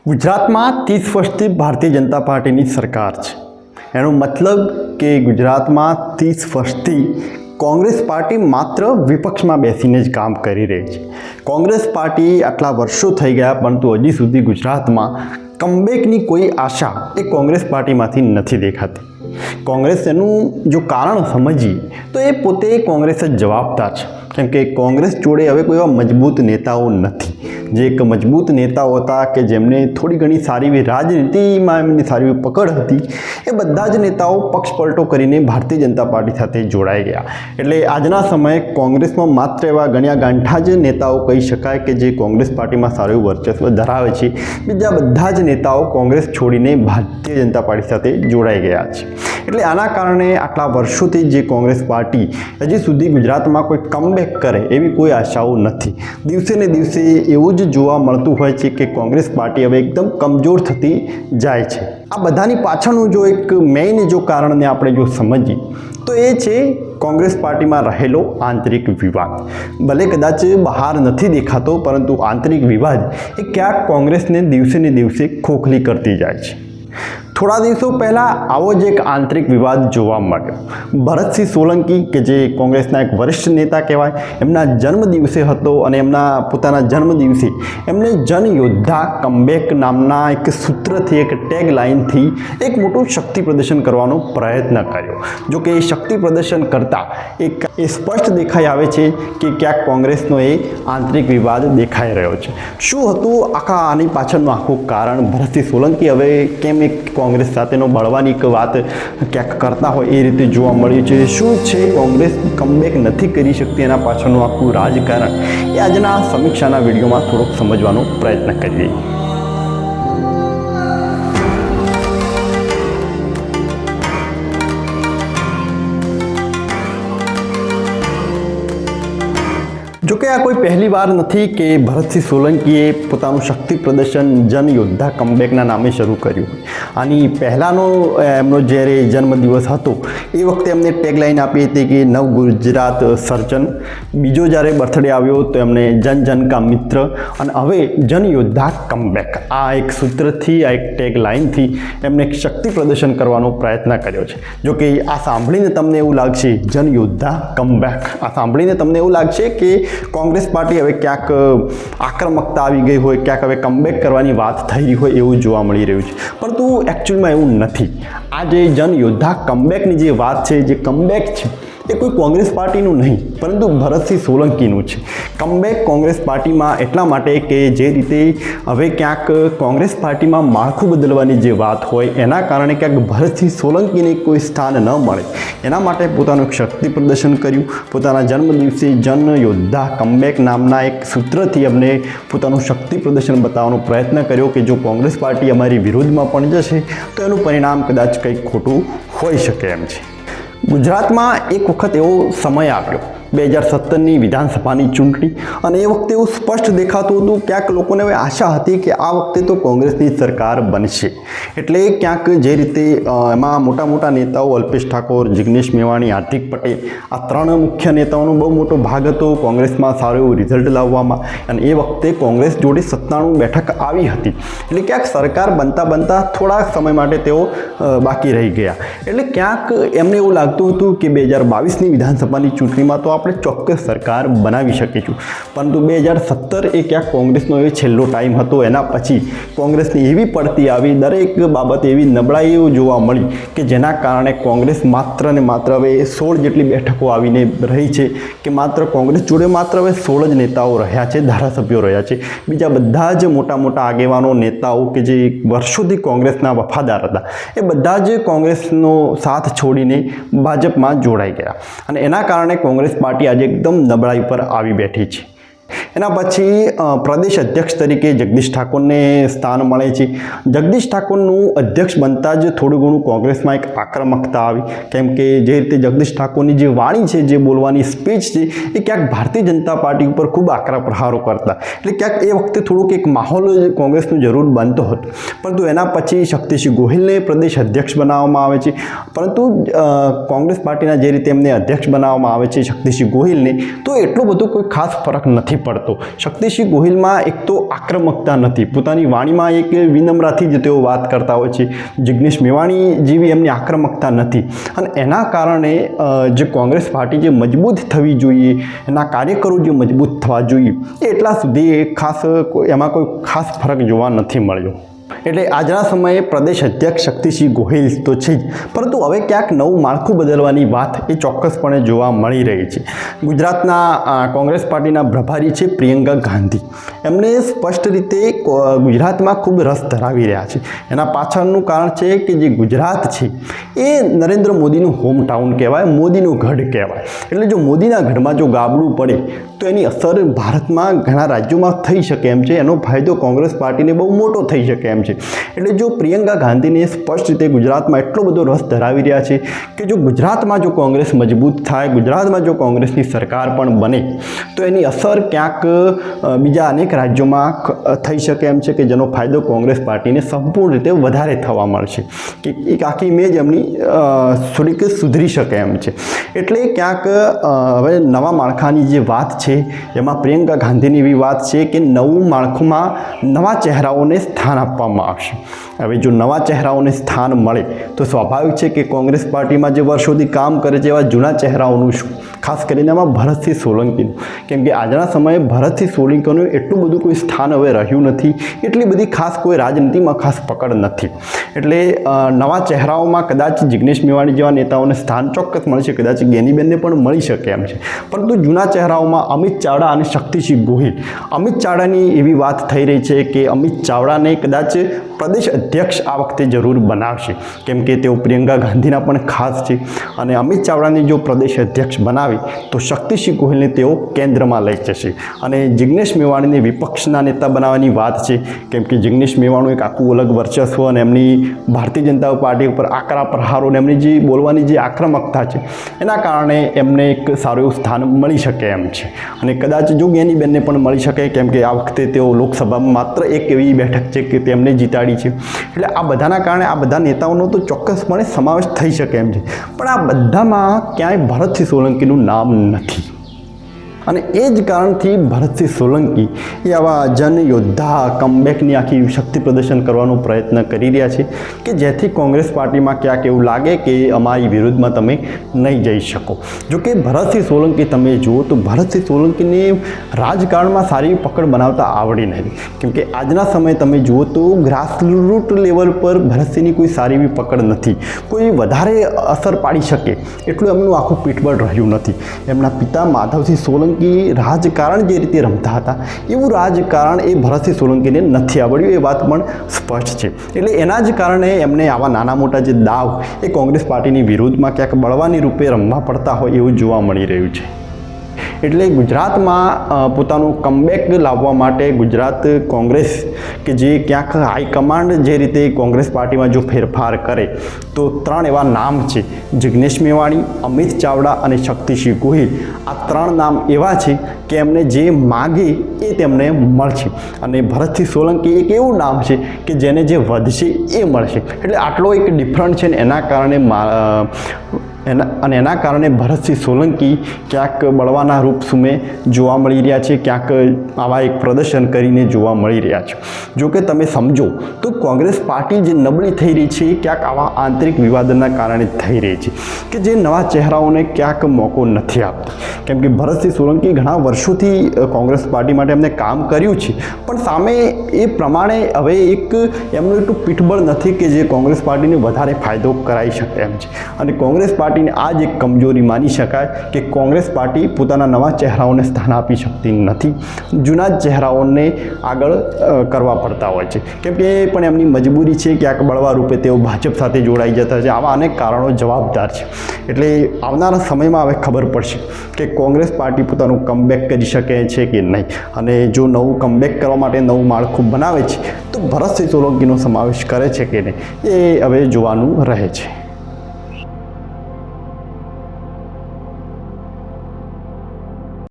ગુજરાતમાં 30 વર્ષથી ભારતીય જનતા પાર્ટીની સરકાર છે। એનો મતલબ કે ગુજરાતમાં 30 વર્ષથી કોંગ્રેસ પાર્ટી માત્ર વિપક્ષમાં બેસીને જ કામ કરી રહી છે। કોંગ્રેસ પાર્ટી આટલા વર્ષો થઈ ગયા પરંતુ હજી સુધી ગુજરાતમાં કમબેકની કોઈ આશા એ કોંગ્રેસ પાર્ટીમાંથી નથી દેખાતી। કોંગ્રેસ એનું જો કારણ સમજીએ તો એ પોતે કોંગ્રેસ જ જવાબદાર છે, કેમ કે કોંગ્રેસ જોડે હવે કોઈ એવા મજબૂત નેતાઓ નથી। જે એક મજબૂત નેતાઓ હતા કે જેમને થોડી ઘણી સારી એવી રાજનીતિમાં એમની સારી એવી પકડ હતી, એ બધા જ નેતાઓ પક્ષ પલટો કરીને ભારતીય જનતા પાર્ટી સાથે જોડાઈ ગયા। એટલે આજના સમયે કોંગ્રેસમાં માત્ર એવા ગણ્યા ગાંઠા જ નેતાઓ કહી શકાય કે જે કોંગ્રેસ પાર્ટીમાં સારું એવું વર્ચસ્વ ધરાવે છે। બીજા બધા જ નેતાઓ કોંગ્રેસ છોડીને ભારતીય જનતા પાર્ટી સાથે જોડાઈ ગયા છે। એટલે આના કારણે આટલા વર્ષોથી જે કોંગ્રેસ પાર્ટી હજી સુધી ગુજરાતમાં કોઈ કમબેક કરે એવી કોઈ આશાઓ નથી। દિવસે ને દિવસે એવું જ જોવા મળતું હોય છે કે કોંગ્રેસ પાર્ટી હવે એકદમ કમજોર થતી જાય છે। આ બધાની પાછળનું જો એક મેઇન જો કારણને આપણે જો સમજીએ તો એ છે કોંગ્રેસ પાર્ટીમાં રહેલો આંતરિક વિવાદ। ભલે કદાચ બહાર નથી દેખાતો પરંતુ આંતરિક વિવાદ એ ક્યાંક કોંગ્રેસને દિવસે ને દિવસે ખોખલી કરતી જાય છે। થોડા દિવસો પહેલાં આવો જ એક આંતરિક વિવાદ જોવા મળ્યો। ભરતસિંહ સોલંકી કે જે કોંગ્રેસના એક વરિષ્ઠ નેતા કહેવાય, એમના જન્મદિવસે હતો અને એમના પોતાના જન્મદિવસે એમણે જનયોદ્ધા કમબેક નામના એક સૂત્રથી, એક ટેગ લાઇનથી એક મોટું શક્તિ પ્રદર્શન કરવાનો પ્રયત્ન કર્યો। જો કે એ શક્તિ પ્રદર્શન કરતાં એ સ્પષ્ટ દેખાઈ આવે છે કે ક્યાંક કોંગ્રેસનો એ આંતરિક વિવાદ દેખાઈ રહ્યો છે। શું હતું આની પાછળનું આખું કારણ? ભરતસિંહ સોલંકી હવે કેમ એક કોંગ્રેસ સાથેનો બળવાની એક વાત ક્યાંક કરતા હોય એ રીતે જોવા મળ્યું છે? શું છે કોંગ્રેસ કમબેક નથી કરી શકતી એના પાછળનું આખું રાજકારણ? એ આજના સમીક્ષાના વિડીયોમાં થોડોક સમજવાનો પ્રયત્ન કરીએ। જોકે આ કોઈ પહેલી વાર નથી કે ભરતસિંહ સોલંકીએ પોતાનું શક્તિ પ્રદર્શન જનયોદ્ધા કમબેકના નામે શરૂ કર્યું હોય। આની પહેલાંનો એમનો જ્યારે જન્મદિવસ હતો એ વખતે એમને ટેગલાઇન આપી હતી કે નવ ગુજરાત સર્જન। બીજો જ્યારે બર્થડે આવ્યો તો એમણે જન જન કા મિત્ર, અને હવે જનયોદ્ધા કમબેક, આ એક સૂત્રથી, આ એક ટેગલાઇનથી એમણે એક શક્તિ પ્રદર્શન કરવાનો પ્રયત્ન કર્યો છે। જોકે આ સાંભળીને તમને એવું લાગશે જનયોદ્ધા કમબેક, આ સાંભળીને તમને એવું લાગશે કે કોંગ્રેસ પાર્ટી હવે ક્યાંક આક્રમકતા આવી ગઈ હોય, ક્યાંક હવે કમબેક કરવાની વાત થઈ રહી હોય એવું જોવા મળી રહ્યું છે, પરંતુ એકચ્યુઅલમાં એવું નથી। આ જે જનયોદ્ધા કમબેકની જે વાત છે, જે કમબેક છે, એ કોઈ કોંગ્રેસ પાર્ટીનું નહીં પરંતુ ભરતસિંહ સોલંકીનું છે। કમબેક કોંગ્રેસ પાર્ટીમાં એટલા માટે કે જે રીતે હવે ક્યાંક કોંગ્રેસ પાર્ટીમાં માળખું બદલવાની જે વાત હોય એના કારણે ક્યાંક ભરતસિંહ સોલંકીને કોઈ સ્થાન ન મળે એના માટે પોતાનું એક શક્તિ પ્રદર્શન કર્યું। પોતાના જન્મદિવસે જન યોદ્ધા કમબેક નામના એક સૂત્રથી એમને પોતાનું શક્તિ પ્રદર્શન બતાવવાનો પ્રયત્ન કર્યો કે જો કોંગ્રેસ પાર્ટી અમારી વિરોધમાં પણ જશે તો એનું પરિણામ કદાચ કંઈક ખોટું હોઈ શકે એમ છે। ગુજરાતમાં એક વખત એવો સમય આવ્યો 2017ની વિધાનસભાની ચૂંટણી, અને એ વખતે એવું સ્પષ્ટ દેખાતું હતું, ક્યાંક લોકોને હવે આશા હતી કે આ વખતે તો કોંગ્રેસની સરકાર બનશે। એટલે ક્યાંક જે રીતે એમાં મોટા મોટા નેતાઓ અલ્પેશ ઠાકોર, જિગ્નેશ મેવાણી, હાર્દિક પટેલ, આ ત્રણ મુખ્ય નેતાઓનો બહુ મોટો ભાગ હતો કોંગ્રેસમાં સારું એવું રિઝલ્ટ લાવવામાં, અને એ વખતે કોંગ્રેસ જોડે 97 બેઠક આવી હતી। એટલે ક્યાંક સરકાર બનતા થોડાક સમય માટે તેઓ બાકી રહી ગયા। એટલે ક્યાંક એમને એવું લાગતું હતું કે 2022ની વિધાનસભાની ચૂંટણીમાં તો આપણે ચોક્કસ સરકાર બનાવી શકીશું, પરંતુ 2017 એ ક્યાંક કોંગ્રેસનો એ છેલ્લો ટાઈમ હતો। એના પછી કોંગ્રેસની એવી પડતી આવી, દરેક બાબતે એવી નબળાઈઓ જોવા મળી કે જેના કારણે કોંગ્રેસ માત્ર ને માત્ર હવે 16 જેટલી બેઠકો આવીને રહી છે, કે માત્ર કોંગ્રેસ જોડે માત્ર હવે 16 જ નેતાઓ રહ્યા છે, ધારાસભ્યો રહ્યા છે। બીજા બધા જ મોટા મોટા આગેવાનો, નેતાઓ કે જે વર્ષોથી કોંગ્રેસના વફાદાર હતા એ બધા જ કોંગ્રેસનો સાથ છોડીને ભાજપમાં જોડાઈ ગયા, અને એના કારણે કોંગ્રેસ પાર્ટી આજે એકદમ નબળાઈ પર આવી બેઠી છે। એના પછી પ્રદેશ અધ્યક્ષ તરીકે જગદીશ ઠાકોરને સ્થાન મળે છે। જગદીશ ઠાકોરનું અધ્યક્ષ બનતા જ થોડું ઘણું કોંગ્રેસમાં એક આક્રમકતા આવી, કેમ કે જે રીતે જગદીશ ઠાકોરની જે વાણી છે, જે બોલવાની સ્પીચ છે, એ ક્યાંક ભારતીય જનતા પાર્ટી ઉપર ખૂબ આકરા પ્રહારો કરતા। એટલે ક્યાંક એ વખતે થોડુંક એક માહોલ કોંગ્રેસનું જરૂર બનતો હતો, પરંતુ એના પછી શક્તિસિંહ ગોહિલને પ્રદેશ અધ્યક્ષ બનાવવામાં આવે છે। પરંતુ કોંગ્રેસ પાર્ટીના જે રીતે એમને અધ્યક્ષ બનાવવામાં આવે છે શક્તિસિંહ ગોહિલને, તો એટલો બધો કોઈ ખાસ ફરક નથી નથી પડતો. શક્તિસિંહ ગોહિલમાં એક તો આક્રમકતા નથી, પોતાની વાણીમાં એક વિનમ્રતાથી જ તેઓ વાત કરતા હોય છે. જિગ્નેશ મેવાણી જેવી એમની આક્રમકતા નથી અને એના કારણે જે કોંગ્રેસ પાર્ટી જે મજબૂત થવી જોઈએ, એના કાર્યકરો જે મજબૂત થવા જોઈએ, એટલા સુધી એમાં કોઈ ખાસ ફરક જોવા નથી મળ્યો. એટલે આજના સમયે પ્રદેશ અધ્યક્ષ શક્તિસિંહ ગોહિલ તો છે જ, પરંતુ હવે ક્યાંક નવું માળખું બદલવાની વાત એ ચોક્કસપણે જોવા મળી રહી છે. ગુજરાતના કોંગ્રેસ પાર્ટીના પ્રભારી છે પ્રિયંકા ગાંધી. એમને સ્પષ્ટ રીતે ગુજરાતમાં ખૂબ રસ ધરાવી રહ્યા છે. એના પાછળનું કારણ છે કે જે ગુજરાત છે એ નરેન્દ્ર મોદીનું હોમટાઉન કહેવાય, મોદીનું ગઢ કહેવાય. એટલે જો મોદીના ગઢમાં જો ગાબડું પડે તો એની અસર ભારતમાં ઘણા રાજ્યોમાં થઈ શકે એમ છે. એનો ફાયદો કોંગ્રેસ પાર્ટીને બહુ મોટો થઈ શકે એમ છે. એટલે જો પ્રિયંકા ગાંધીને સ્પષ્ટ રીતે ગુજરાતમાં એટલો બધો રસ ધરાવી રહ્યા છે કે જો ગુજરાતમાં જો કોંગ્રેસ મજબૂત થાય, ગુજરાતમાં જો કોંગ્રેસની સરકાર પણ બને તો એની અસર ક્યાંક બીજા અનેક રાજ્યોમાં થઈ શકે એમ છે કે જેનો ફાયદો કોંગ્રેસ પાર્ટીને સંપૂર્ણ રીતે વધારે થવા મળશે, કે એક આખી ઇમેજ એમની થોડીક સુધરી શકે એમ છે. એટલે ક્યાંક હવે નવા માળખાની જે વાત છે એમાં પ્રિયંકા ગાંધીની એવી વાત છે કે નવું માળખુંમાં નવા ચહેરાઓને સ્થાન આપવામાં આવશે. હવે જો નવા ચહેરાઓને સ્થાન મળે તો સ્વાભાવિક છે કે કોંગ્રેસ પાર્ટીમાં જે વર્ષોથી કામ કરે છે એવા જૂના ચહેરાઓનું શું, ખાસ કરીને એમાં ભરતસિંહ સોલંકીનું. કેમ કે આજના સમયે ભરતસિંહ સોલંકીનું એટલું બધું કોઈ સ્થાન હવે રહ્યું નથી, એટલી બધી ખાસ કોઈ રાજનીતિમાં ખાસ પકડ નથી. એટલે નવા ચહેરાઓમાં કદાચ જિગ્નેશ મેવાણી જેવા નેતાઓને સ્થાન ચોક્કસ મળશે, કદાચ ગેનીબેનને પણ મળી શકે એમ છે. પરંતુ જૂના ચહેરાઓમાં અમિત ચાવડા અને શક્તિસિંહ ગોહિલ. અમિત ચાવડાની એવી વાત થઈ રહી છે કે અમિત ચાવડાને કદાચ પ્રદેશ અધ્યક્ષ આ વખતે જરૂર બનાવશે, કેમ કે તેઓ પ્રિયંકા ગાંધીના પણ ખાસ છે. અને અમિત ચાવડાને જો પ્રદેશ અધ્યક્ષ બનાવે તો શક્તિસિંહ ગોહિલને તેઓ કેન્દ્રમાં લઈ જશે. અને જિગ્નેશ મેવાણીને વિપક્ષના નેતા બનાવવાની વાત છે, કેમ કે જિગ્નેશ મેવાણીનું એક આખું અલગ વર્ચસ્વ અને એમની ભારતીય જનતા પાર્ટી ઉપર આકરા પ્રહારો અને એમની જે બોલવાની જે આક્રમકતા છે એના કારણે એમને એક સારું એવું સ્થાન મળી શકે એમ છે. અને કદાચ જો ગેનીબેનને પણ મળી શકે, કેમ કે આ વખતે તેઓ લોકસભામાં માત્ર એક એવી બેઠક છે કે તેમને જીતાડી છે. એટલે આ બધાના કારણે આ બધા નેતાઓનો તો ચોક્કસપણે સમાવેશ થઈ શકે એમ છે. પણ આ બધામાં ક્યાંય ભરતસિંહ સોલંકીનું નામ નથી. અને એ જ કારણથી ભરતસિંહ સોલંકી એ આવા જનયોદ્ધા કમબેકની આખી શક્તિ પ્રદર્શન કરવાનો પ્રયત્ન કરી રહ્યા છે કે જેથી કોંગ્રેસ પાર્ટીમાં ક્યાંક એવું લાગે કે અમારી વિરુદ્ધમાં તમે નહીં જઈ શકો. જોકે ભરતસિંહ સોલંકી તમે જુઓ તો ભરતસિંહ સોલંકીને રાજકારણમાં સારી પકડ બનાવતા આવડી નથી. કેમ કે આજના સમયે તમે જુઓ તો ગ્રાસરૂટ લેવલ પર ભરતસિંહની કોઈ સારી એવી પકડ નથી. કોઈ વધારે અસર પાડી શકે એટલું એમનું આખું પીઠબળ રહ્યું નથી. એમના પિતા માધવસિંહ સોલંકી રાજકારણ જે રીતે રમતા હતા એવું રાજકારણ એ ભરતસિંહ સોલંકીને નથી આવડ્યું, એ વાત પણ સ્પષ્ટ છે. એટલે એના જ કારણે એમને આવા નાના મોટા જે દાવ એ કોંગ્રેસ પાર્ટીની વિરુદ્ધમાં ક્યાંક બળવાની રૂપે રમવા પડતા હોય એવું જોવા મળી રહ્યું છે. એટલે ગુજરાતમાં પોતાનું કમબેક લાવવા માટે ગુજરાત કોંગ્રેસ કે જે ક્યાંક હાઈકમાન્ડ જે રીતે કોંગ્રેસ પાર્ટીમાં જો ફેરફાર કરે તો ત્રણ એવા નામ છે, જિગ્નેશ મેવાણી, અમિત ચાવડા અને શક્તિસિંહ ગોહિલ. આ ત્રણ નામ એવા છે કે એમને જે માગે એ તેમને મળશે. અને ભરતસિંહ સોલંકી એક એવું નામ છે કે જેને જે વધશે એ મળશે. એટલે આટલો એક ડિફરન્ટ છે ને એના કારણે ભરતસિંહ સોલંકી ક્યાંક બળવાના રૂપ સુમે જોવા મળી રહ્યા છે, ક્યાંક આવા એક પ્રદર્શન કરીને જોવા મળી રહ્યા છે. જો કે તમે સમજો તો કોંગ્રેસ પાર્ટી જે નબળી થઈ રહી છે ક્યાંક આવા આંતરિક વિવાદના કારણે થઈ રહી છે કે જે નવા ચહેરાઓને ક્યાંક મોકો નથી આપતી. કેમ કે ભરતસિંહ સોલંકી ઘણા વર્ષોથી કોંગ્રેસ પાર્ટી માટે એમને કામ કર્યું છે, પણ સામે એ પ્રમાણે હવે એમનું એટલું પીઠબળ નથી કે જે કોંગ્રેસ પાર્ટીને વધારે ફાયદો કરાવી શકે એમ છે. અને કોંગ્રેસ પાર્ટીને આ જ એક કમજોરી માની શકાય કે કોંગ્રેસ પાર્ટી પોતાના નવા ચહેરાઓને સ્થાન આપી શકતી નથી, જૂના ચહેરાઓને આગળ કરવા પડતા હોય છે. કેમ કે એ પણ એમની મજબૂરી છે, ક્યાંક બળવા રૂપે તેઓ ભાજપ સાથે જોડાઈ જતા છે. આવા અનેક કારણો જવાબદાર છે. એટલે આવનારા સમયમાં હવે ખબર પડશે કે કોંગ્રેસ પાર્ટી પોતાનું કમબેક કરી શકે છે કે નહીં. અને જો નવું કમબેક કરવા માટે નવું માળખું બનાવે છે તો ભરતસિંહ સોલંકીનો સમાવેશ કરે છે કે નહીં એ હવે જોવાનું રહે છે.